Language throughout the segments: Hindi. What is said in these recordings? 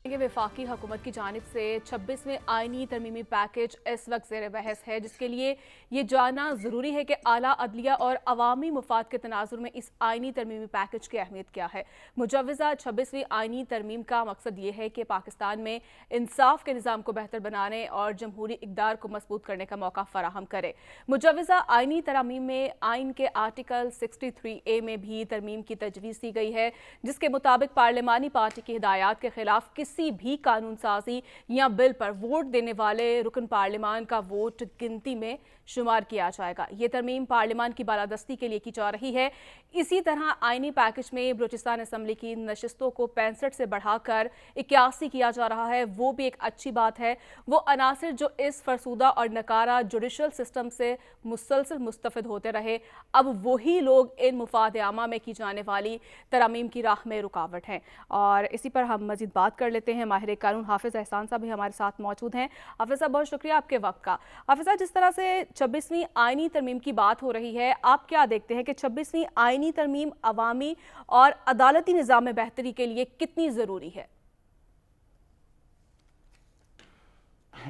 वफाकी हुकूमत की जानिब से 26वें आईनी तरमीमी पैकेज इस वक्त ज़ेर बहस है, जिसके लिए ये जानना ज़रूरी है कि आला अदलिया और अवामी मुफाद के तनाजुर में इस आईनी तरमीमी पैकेज की अहमियत क्या है। मुजव्वज़ा 26वीं आईनी तरमीम का मकसद ये है कि पाकिस्तान में इंसाफ के निज़ाम को बेहतर बनाने और जमहूरी इक़दार को मजबूत करने का मौका फराहम करे। मुजव्वज़ा आईनी तरमीम में आइन के आर्टिकल 63A में भी तरमीम की तजवीज़ दी गई है, जिसके मुताबिक पार्लिमानी पार्टी की हिदायत के खिलाफ किसी भी कानून साजी या बिल पर वोट देने वाले रुकन पार्लिमान का वोट गिनती में शुमार किया जाएगा। ये तरमीम पार्लिमान की बालादस्ती के लिए की जा रही है। इसी तरह आईनी पैकेज में बलूचिस्तान असम्बली की नशिस्तों को 65 से बढ़ाकर 81 किया जा रहा है। वो भी एक अच्छी बात है। वो अनासिर जो इस फरसूदा और नकारा जुडिशल सिस्टम से मुसलसल मुस्तफिद होते रहे, अब वही लोग इन मुफाद आमा में की जाने वाली तरमीम की राह में रुकावट हैं। और इसी पर हम मजीद बात कर लेते हैं। माहिर कानून हाफिज एहसान साहब भी हमारे साथ मौजूद हैं। हाफिज साहब, बहुत शुक्रिया आपके वक्त का। हाफिज साहब, जिस तरह से 26वीं आईनी तरमीम की बात हो रही है, आप क्या देखते हैं कि 26वीं आईनी तरमीम अवामी और अदालती निज़ाम में बेहतरी के लिए कितनी ज़रूरी है?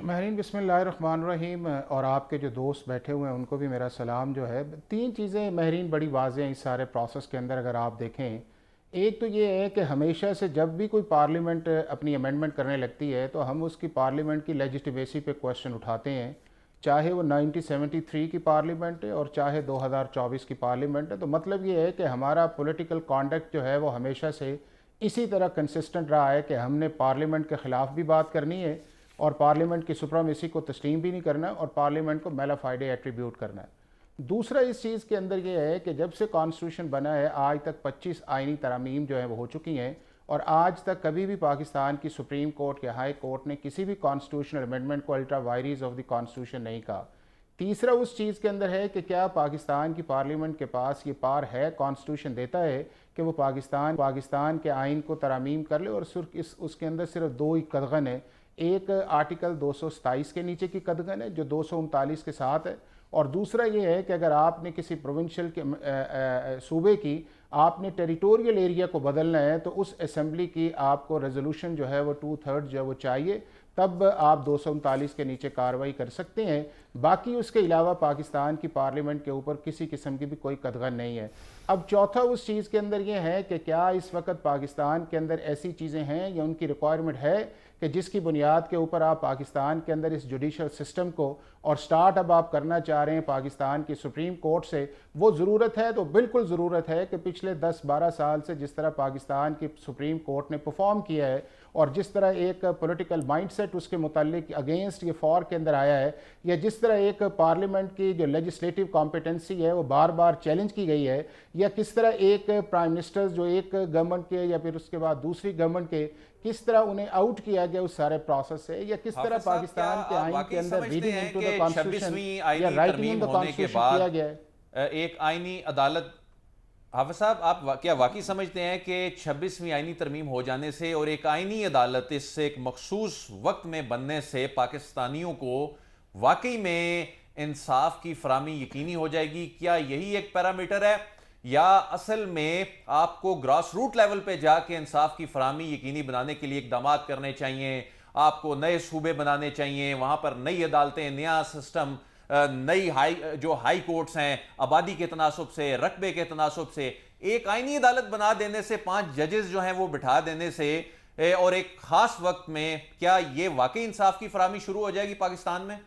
महरीन, बिस्मिल्लाहिर्रहमानिर्रहीम। और आपके जो दोस्त बैठे हुए हैं उनको भी मेरा सलाम। जो है, तीन चीज़ें महरीन बड़ी वाज़ेह हैं इस सारे प्रोसेस के अंदर। अगर आप देखें, एक तो ये है कि हमेशा से जब भी कोई पार्लियामेंट अपनी अमेंडमेंट करने लगती है तो हम उसकी पार्लियामेंट की लेजिटिमेसी पे क्वेश्चन उठाते हैं, चाहे वो 1973 की पार्लियामेंट है और चाहे 2024 की पार्लियामेंट है। तो मतलब ये है कि हमारा पॉलिटिकल कॉन्डक्ट जो है वो हमेशा से इसी तरह कंसिस्टेंट रहा है कि हमने पार्लियामेंट के ख़िलाफ़ भी बात करनी है और पार्लियामेंट की सुप्रीमेसी को तस्लीम भी नहीं करना और पार्लियामेंट को मेला फाइडे एट्रीब्यूट करना है। दूसरा इस चीज़ के अंदर ये है कि जब से कॉन्स्टिट्यूशन बना है आज तक 25 आइनी तरामीम जो है वो हो चुकी हैं और आज तक कभी भी पाकिस्तान की सुप्रीम कोर्ट या हाई कोर्ट ने किसी भी कॉन्स्टिट्यूशनल अमेंडमेंट को अल्ट्रा वायरीज ऑफ द कॉन्स्टिट्यूशन नहीं कहा। तीसरा उस चीज़ के अंदर है कि क्या पाकिस्तान की पार्लियामेंट के पास ये पार है, कॉन्स्टिट्यूशन देता है कि वो पाकिस्तान के आइन को तरामीम कर ले। और सिर्फ उसके अंदर सिर्फ दो ही कदगन है। एक आर्टिकल 227 के नीचे की कदगन है जो 239 के साथ है, और दूसरा ये है कि अगर आपने किसी प्रोविंशियल के सूबे की आपने टेरिटोरियल एरिया को बदलना है तो उस असेंबली की आपको रेजोल्यूशन जो है वो 2/3 जो है वो चाहिए, तब आप 239 के नीचे कार्रवाई कर सकते हैं। बाकी उसके अलावा पाकिस्तान की पार्लियामेंट के ऊपर किसी किस्म की भी कोई कदगन नहीं है। अब चौथा उस चीज़ के अंदर ये है कि क्या इस वक्त पाकिस्तान के अंदर ऐसी चीज़ें हैं या उनकी रिक्वायरमेंट है कि जिसकी बुनियाद के ऊपर आप पाकिस्तान के अंदर इस जुडिशल सिस्टम को और स्टार्ट अब आप करना चाह रहे हैं पाकिस्तान की सुप्रीम कोर्ट से, वो ज़रूरत है। तो बिल्कुल ज़रूरत है कि पिछले 10-12 साल से जिस तरह पाकिस्तान की सुप्रीम कोर्ट ने परफॉर्म किया है और जिस तरह एक पॉलिटिकल माइंडसेट उसके मुतालिक अगेंस्ट ये फॉर के अंदर आया है, या जिस तरह एक पार्लियामेंट की जो लेजिस्लेटिव कॉम्पिटेंसी है वो बार बार चैलेंज की गई है, या किस तरह एक प्राइम मिनिस्टर जो एक गवर्नमेंट के या फिर उसके बाद दूसरी गवर्नमेंट के किस तरह उन्हें आउट किया गया उस सारे प्रोसेस से, या किस तरह पाकिस्तान के आइन के अंदर रीडिंग इनटू द कॉन्स्टिट्यूशन या राइटिंग इन द कॉन्स्टिट्यूशन किया गया है। एक आईनी अदालत, हाफिज साहब, आप क्या वाकई समझते हैं कि 26वीं आईनी तरमीम हो जाने से और एक आईनी अदालत इस एक मखसूस वक्त में बनने से पाकिस्तानियों को वाकई में इंसाफ की फराहमी यकीनी हो जाएगी? क्या यही एक पैरामीटर है या असल में आपको ग्रास रूट लेवल पे जाके इंसाफ की फराहमी यकीनी बनाने के लिए इकदाम करने चाहिए? आपको नए सूबे बनाने चाहिए, वहां पर नई अदालतें, नया सिस्टम, नई हाई कोर्ट्स हैं, आबादी के तनासुब से, रकबे के तनासुब से एक आईनी अदालत बना देने से, 5 जजेस जो हैं वो बिठा देने से और एक खास वक्त में, क्या ये वाकई इंसाफ की फराहमी शुरू हो जाएगी पाकिस्तान में?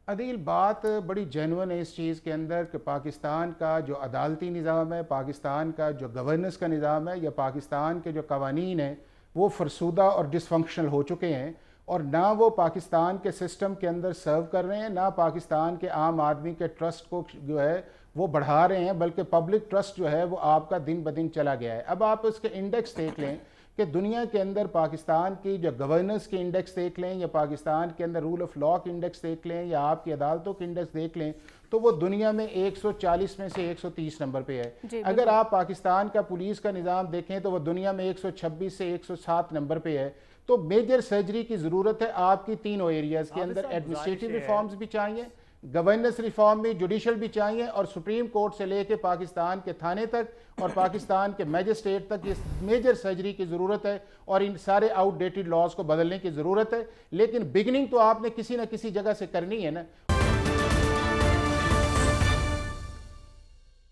अदील, बात बड़ी जेन्युइन है इस चीज़ के अंदर कि पाकिस्तान का जो अदालती निज़ाम है, पाकिस्तान का जो गवर्नेंस का निज़ाम है, या पाकिस्तान के जो कवानीन हैं वो फरसूदा और डिसफंक्शनल हो चुके हैं और ना वो पाकिस्तान के सिस्टम के अंदर सर्व कर रहे हैं, ना पाकिस्तान के आम आदमी के ट्रस्ट को जो है वो बढ़ा रहे हैं, बल्कि पब्लिक ट्रस्ट जो है वो आपका दिन ब दिन चला गया है। अब आप उसके इंडेक्स देख लें कि दुनिया के अंदर पाकिस्तान की जो गवर्नेंस के इंडेक्स देख लें, या पाकिस्तान के अंदर रूल ऑफ लॉ के इंडेक्स देख लें, या आपकी अदालतों के इंडेक्स देख लें, तो वो दुनिया में 140 में से 130 नंबर पे है। अगर आप पाकिस्तान का पुलिस का निज़ाम देखें तो वो दुनिया में 126 से 107 नंबर पे है। तो मेजर सर्जरी की ज़रूरत है आपकी तीनों एरियाज़ के अंदर। एडमिनिस्ट्रेटिव रिफॉर्म्स भी चाहिए, गवर्नेंस रिफॉर्म भी, जुडिशल भी चाहिए, और सुप्रीम कोर्ट से लेके पाकिस्तान के थाने तक और पाकिस्तान के मैजिस्ट्रेट तक ये मेजर सर्जरी की ज़रूरत है और इन सारे आउटडेटेड लॉज को बदलने की ज़रूरत है। लेकिन बिगनिंग तो आपने किसी न किसी जगह से करनी है ना।